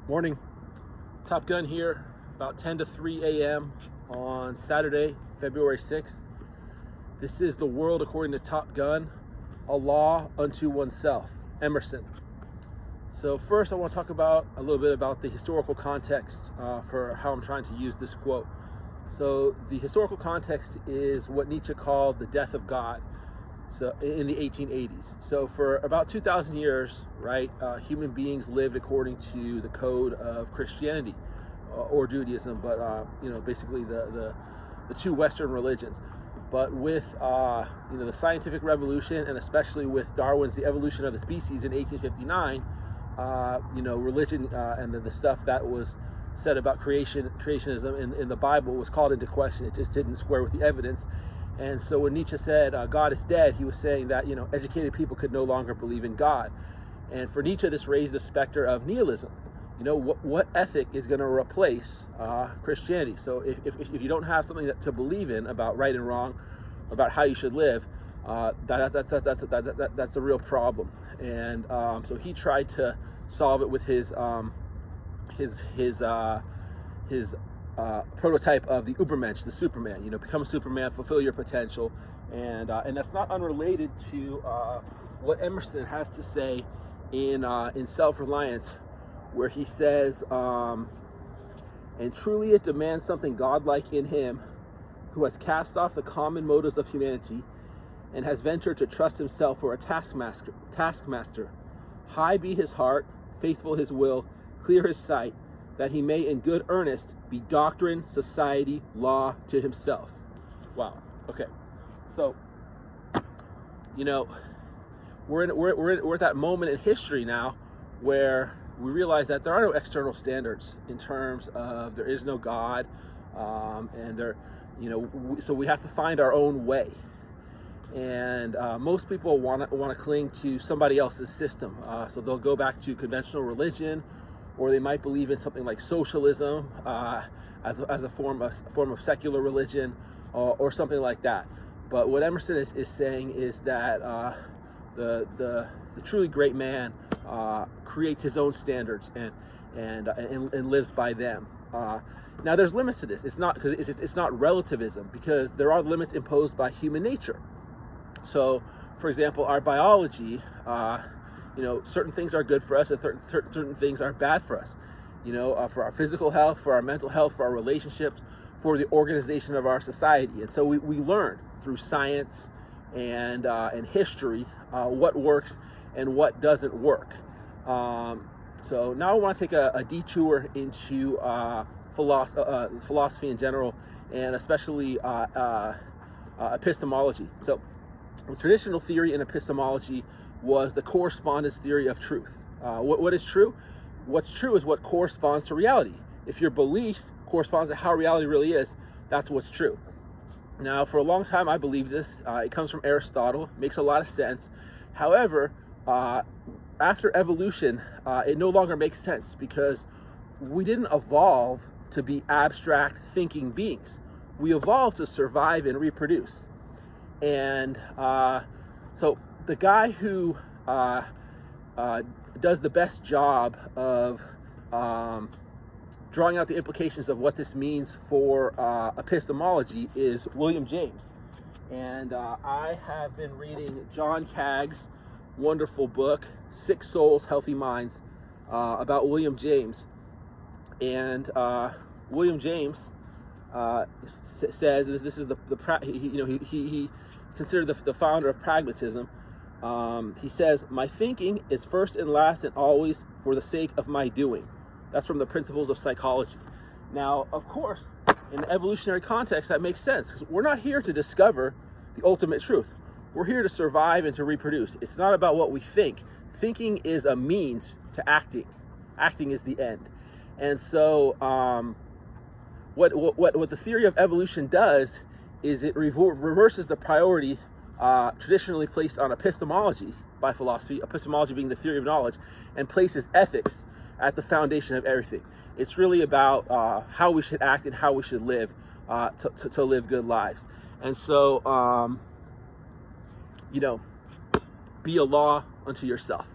Morning. Top Gun here, about 10 to 3 a.m. on Saturday, February 6th. This is The World According to Top Gun, a Law Unto Oneself, Emerson. So first I want to talk about a little bit about the historical context for how I'm trying to use this quote. So the historical context is what Nietzsche called the death of God. So in the 1880s. So for about 2,000 years, right, human beings lived according to the code of Christianity or Judaism, but basically the two Western religions. But with the scientific revolution, and especially with Darwin's The Evolution of the Species in 1859, religion and the stuff that was said about creationism in the Bible was called into question. It just didn't square with the evidence. And so when Nietzsche said God is dead, he was saying that educated people could no longer believe in God. And for Nietzsche, this raised the specter of nihilism. What ethic is going to replace Christianity? So if you don't have something to believe in about right and wrong, about how you should live, that's a real problem. And so he tried to solve it with his prototype of the Ubermensch, the Superman. Become a Superman, fulfill your potential, and that's not unrelated to what Emerson has to say in Self-Reliance, where he says, and truly it demands something godlike in him, who has cast off the common motives of humanity, and has ventured to trust himself for a taskmaster. High be his heart, faithful his will, clear his sight, that he may in good earnest be doctrine, society, law to himself. Wow. Okay. So, we're at that moment in history now where we realize that there are no external standards in terms of there is no God, so we have to find our own way. And most people want to cling to somebody else's system, so they'll go back to conventional religion, or they might believe in something like socialism as a form of secular religion, or something like that. But what Emerson is saying is that the truly great man creates his own standards and lives by them. Now there's limits to this. It's not relativism, because there are limits imposed by human nature. So, for example, our biology. Certain things are good for us and certain things are bad for us, for our physical health, for our mental health, for our relationships, for the organization of our society. And so we learn through science and history what works and what doesn't work. So now I want to take a detour into philosophy in general, and especially epistemology. So the traditional theory in epistemology was the correspondence theory of truth. What is true? What's true is what corresponds to reality. If your belief corresponds to how reality really is, that's what's true. Now, for a long time, I believed this. It comes from Aristotle. It makes a lot of sense. However, after evolution, it no longer makes sense, because we didn't evolve to be abstract thinking beings. We evolved to survive and reproduce. And so the guy who does the best job of drawing out the implications of what this means for epistemology is William James. And I have been reading John Cagg's wonderful book, Sick Souls, Healthy Minds, about William James. And William James says, this is he considered the founder of pragmatism. He says, my thinking is first and last and always for the sake of my doing. That's from the Principles of Psychology. Now, of course, in the evolutionary context, that makes sense, because we're not here to discover the ultimate truth. We're here to survive and to reproduce. It's not about what we think. Thinking is a means to acting. Acting is the end. And so what the theory of evolution does is it reverses the priority traditionally placed on epistemology by philosophy, epistemology being the theory of knowledge, and places ethics at the foundation of everything. It's really about how we should act and how we should live to live good lives. And so, be a law unto yourself.